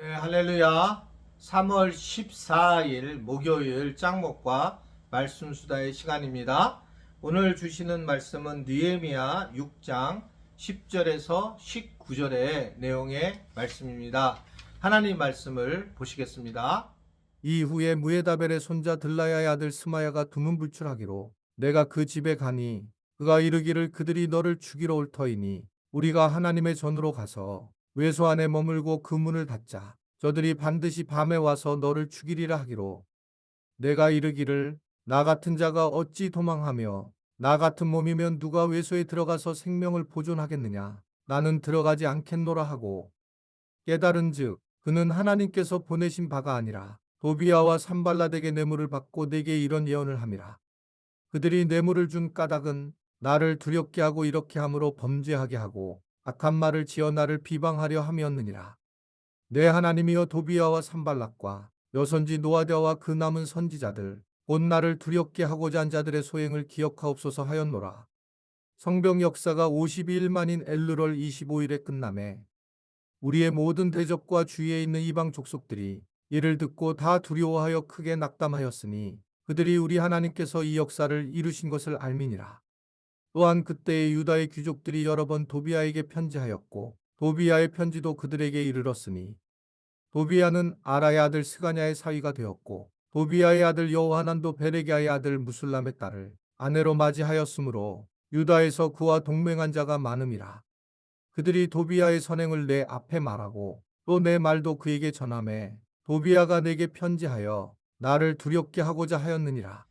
네, 할렐루야. 3월 14일 목요일 짱목과 말씀 수다의 시간입니다. 오늘 주시는 말씀은 느헤미야 6장 10절에서 19절의 내용의 말씀입니다. 하나님 말씀을 보시겠습니다. 이후에 무에다벨의 손자 들라야의 아들 스마야가 두문불출하기로 내가 그 집에 가니 그가 이르기를 그들이 너를 죽이러 올 터이니 우리가 하나님의 전으로 가서 외소 안에 머물고 그 문을 닫자. 저들이 반드시 밤에 와서 너를 죽이리라 하기로 내가 이르기를 나 같은 자가 어찌 도망하며 나 같은 몸이면 누가 외소에 들어가서 생명을 보존하겠느냐. 나는 들어가지 않겠노라 하고 깨달은즉 그는 하나님께서 보내신 바가 아니라 도비아와 산발라덱의 뇌물을 받고 내게 이런 예언을 함이라. 그들이 뇌물을 준 까닭은 나를 두렵게 하고 이렇게 함으로 범죄하게 하고 악한 말을 지어 나를 비방하려 함이었느니라. 내 하나님이여 도비아와 산발락과 여선지 노아디아와 그 남은 선지자들 곧 나를 두렵게 하고자 한 자들의 소행을 기억하옵소서 하였노라. 성병 역사가 52일 만인 엘르럴 25일에 끝나매 우리의 모든 대적과 주위에 있는 이방 족속들이 이를 듣고 다 두려워하여 크게 낙담하였으니 그들이 우리 하나님께서 이 역사를 이루신 것을 알미니라. 또한 그때의 유다의 귀족들이 여러 번 도비아에게 편지하였고 도비아의 편지도 그들에게 이르렀으니 도비아는 아라의 아들 스가냐의 사위가 되었고 도비아의 아들 여호하난도 베레기아의 아들 무술람의 딸을 아내로 맞이하였으므로 유다에서 그와 동맹한 자가 많음이라. 그들이 도비아의 선행을 내 앞에 말하고 또 내 말도 그에게 전하매 도비아가 내게 편지하여 나를 두렵게 하고자 하였느니라.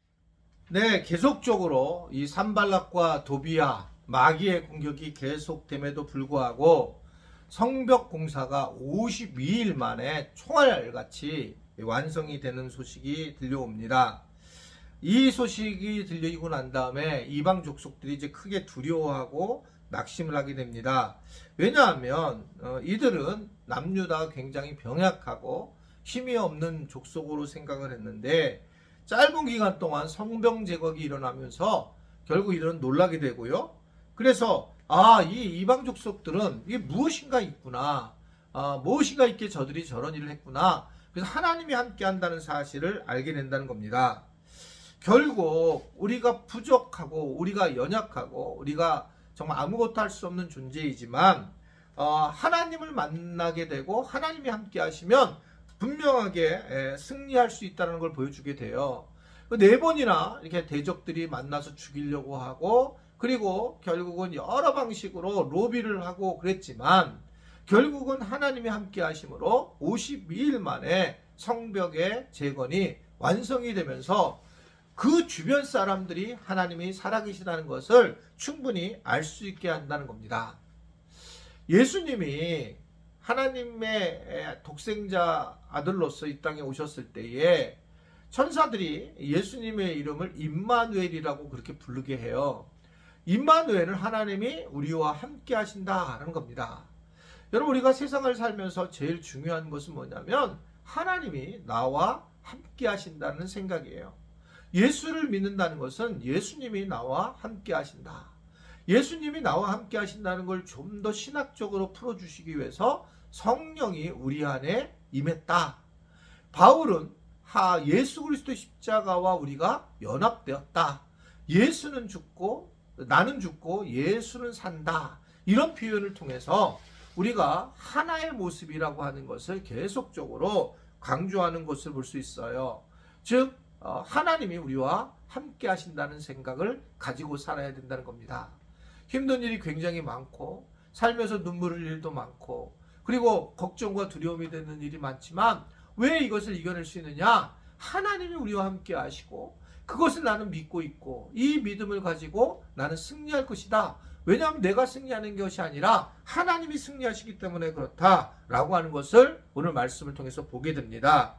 네, 계속적으로 이 산발락과 도비아, 마귀의 공격이 계속됨에도 불구하고 성벽 공사가 52일 만에 총알같이 완성이 되는 소식이 들려옵니다. 이 소식이 들리고 난 다음에 이방 족속들이 이제 크게 두려워하고 낙심을 하게 됩니다. 왜냐하면 이들은 남유다가 굉장히 병약하고 힘이 없는 족속으로 생각을 했는데 짧은 기간 동안 성병 제거가 일어나면서 결국 이들은 놀라게 되고요. 그래서 이 이방 족속들은 이게 무엇인가 있구나. 무엇인가 있게 저들이 저런 일을 했구나. 그래서 하나님이 함께 한다는 사실을 알게 된다는 겁니다. 결국 우리가 부족하고 우리가 연약하고 우리가 정말 아무것도 할 수 없는 존재이지만 하나님을 만나게 되고 하나님이 함께 하시면 분명하게 승리할 수 있다는 걸 보여주게 돼요. 네 번이나 이렇게 대적들이 만나서 죽이려고 하고 그리고 결국은 여러 방식으로 로비를 하고 그랬지만 결국은 하나님이 함께 하심으로 52일 만에 성벽의 재건이 완성이 되면서 그 주변 사람들이 하나님이 살아계시다는 것을 충분히 알 수 있게 한다는 겁니다. 예수님이 하나님의 독생자 아들로서 이 땅에 오셨을 때에 천사들이 예수님의 이름을 임마누엘이라고 그렇게 부르게 해요. 임마누엘은 하나님이 우리와 함께 하신다라는 겁니다. 여러분, 우리가 세상을 살면서 제일 중요한 것은 뭐냐면 하나님이 나와 함께 하신다는 생각이에요. 예수를 믿는다는 것은 예수님이 나와 함께 하신다. 예수님이 나와 함께 하신다는 걸 좀 더 신학적으로 풀어주시기 위해서 성령이 우리 안에 임했다. 바울은 예수 그리스도의 십자가와 우리가 연합되었다. 예수는 죽고 나는 죽고 예수는 산다. 이런 표현을 통해서 우리가 하나의 모습이라고 하는 것을 계속적으로 강조하는 것을 볼 수 있어요. 즉 하나님이 우리와 함께 하신다는 생각을 가지고 살아야 된다는 겁니다. 힘든 일이 굉장히 많고 살면서 눈물 흘릴 일도 많고 그리고 걱정과 두려움이 되는 일이 많지만 왜 이것을 이겨낼 수 있느냐? 하나님이 우리와 함께 하시고 그것을 나는 믿고 있고 이 믿음을 가지고 나는 승리할 것이다. 왜냐하면 내가 승리하는 것이 아니라 하나님이 승리하시기 때문에 그렇다라고 하는 것을 오늘 말씀을 통해서 보게 됩니다.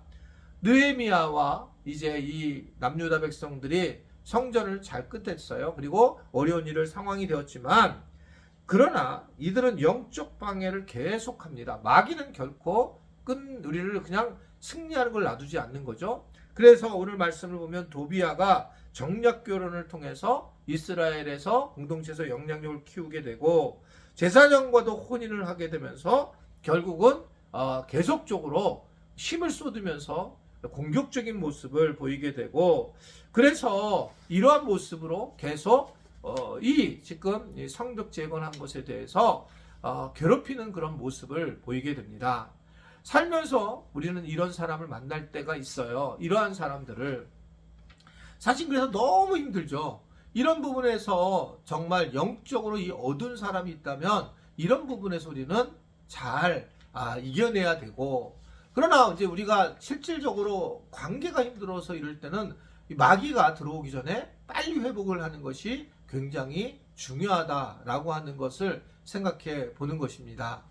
느헤미야와 이제 이 남유다 백성들이 성전을 잘 끝냈어요. 그리고 어려운 일을 상황이 되었지만 그러나 이들은 영적 방해를 계속합니다. 마귀는 결코 우리를 그냥 승리하는 걸 놔두지 않는 거죠. 그래서 오늘 말씀을 보면 도비아가 정략 결혼을 통해서 이스라엘에서 공동체에서 영향력을 키우게 되고 제사장과도 혼인을 하게 되면서 결국은 계속적으로 힘을 쏟으면서 공격적인 모습을 보이게 되고, 그래서 이러한 모습으로 계속 지금 이 성벽 재건한 것에 대해서 괴롭히는 그런 모습을 보이게 됩니다. 살면서 우리는 이런 사람을 만날 때가 있어요. 이러한 사람들을 사실 그래서 너무 힘들죠. 이런 부분에서 정말 영적으로 이 어두운 사람이 있다면 이런 부분에서 우리는 잘 이겨내야 되고, 그러나 이제 우리가 실질적으로 관계가 힘들어서 이럴 때는 이 마귀가 들어오기 전에 빨리 회복을 하는 것이 굉장히 중요하다라고 하는 것을 생각해 보는 것입니다.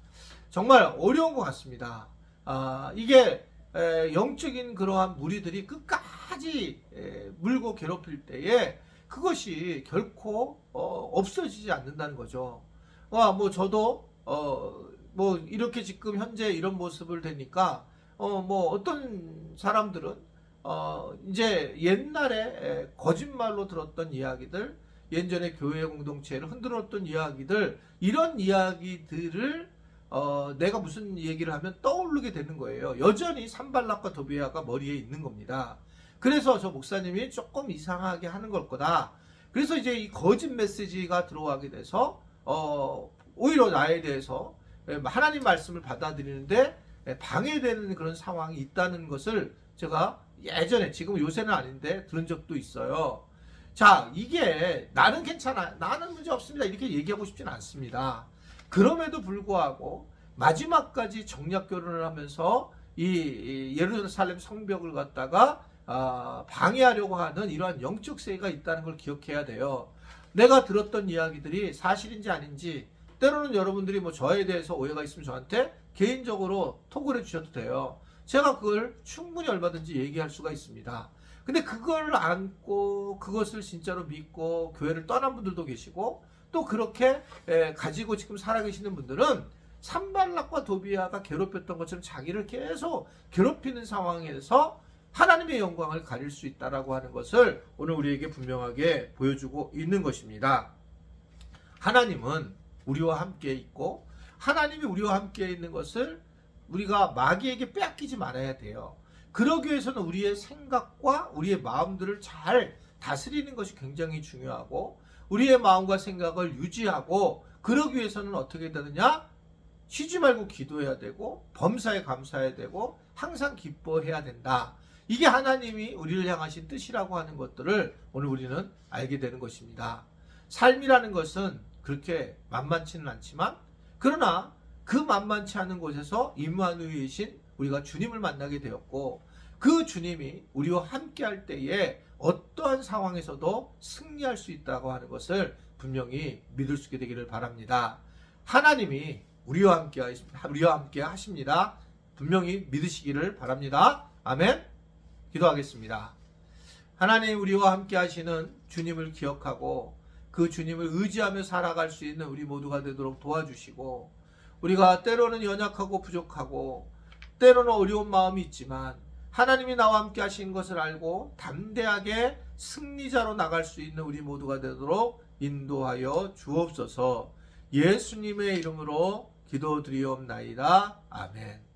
정말 어려운 것 같습니다. 이게 영적인 그러한 무리들이 끝까지 물고 괴롭힐 때에 그것이 결코 없어지지 않는다는 거죠. 뭐 저도 뭐 이렇게 지금 현재 이런 모습을 되니까 뭐 어떤 사람들은 이제 옛날에 거짓말로 들었던 이야기들, 예전에 교회 공동체를 흔들었던 이야기들, 이런 이야기들을 내가 무슨 얘기를 하면 떠오르게 되는 거예요. 여전히 산발락과 도비아가 머리에 있는 겁니다. 그래서 저 목사님이 조금 이상하게 하는 걸 거다. 그래서 이제 이 거짓 메시지가 들어가게 돼서 오히려 나에 대해서 하나님 말씀을 받아들이는데 방해되는 그런 상황이 있다는 것을 제가 예전에, 지금 요새는 아닌데 들은 적도 있어요. 자, 이게 나는 괜찮아, 나는 문제 없습니다, 이렇게 얘기하고 싶진 않습니다. 그럼에도 불구하고 마지막까지 정략 결혼을 하면서 이 예루살렘 성벽을 갖다가 방해하려고 하는 이러한 영적 세계가 있다는 걸 기억해야 돼요. 내가 들었던 이야기들이 사실인지 아닌지, 때로는 여러분들이 뭐 저에 대해서 오해가 있으면 저한테 개인적으로 톡을 해주셔도 돼요. 제가 그걸 충분히 얼마든지 얘기할 수가 있습니다. 근데 그걸 안고 그것을 진짜로 믿고 교회를 떠난 분들도 계시고, 또 그렇게 가지고 지금 살아계시는 분들은 산발락과 도비아가 괴롭혔던 것처럼 자기를 계속 괴롭히는 상황에서 하나님의 영광을 가릴 수 있다라고 하는 것을 오늘 우리에게 분명하게 보여주고 있는 것입니다. 하나님은 우리와 함께 있고, 하나님이 우리와 함께 있는 것을 우리가 마귀에게 빼앗기지 말아야 돼요. 그러기 위해서는 우리의 생각과 우리의 마음들을 잘 다스리는 것이 굉장히 중요하고, 우리의 마음과 생각을 유지하고, 그러기 위해서는 어떻게 되느냐? 쉬지 말고 기도해야 되고, 범사에 감사해야 되고, 항상 기뻐해야 된다. 이게 하나님이 우리를 향하신 뜻이라고 하는 것들을 오늘 우리는 알게 되는 것입니다. 삶이라는 것은 그렇게 만만치는 않지만, 그러나 그 만만치 않은 곳에서 임마누엘이신 우리가 주님을 만나게 되었고, 그 주님이 우리와 함께 할 때에 어떠한 상황에서도 승리할 수 있다고 하는 것을 분명히 믿을 수 있게 되기를 바랍니다. 하나님이 우리와 함께 하십니다. 분명히 믿으시기를 바랍니다. 아멘. 기도하겠습니다. 하나님, 우리와 함께 하시는 주님을 기억하고 그 주님을 의지하며 살아갈 수 있는 우리 모두가 되도록 도와주시고, 우리가 때로는 연약하고 부족하고 때로는 어려운 마음이 있지만 하나님이 나와 함께 하신 것을 알고 담대하게 승리자로 나갈 수 있는 우리 모두가 되도록 인도하여 주옵소서. 예수님의 이름으로 기도드리옵나이다. 아멘.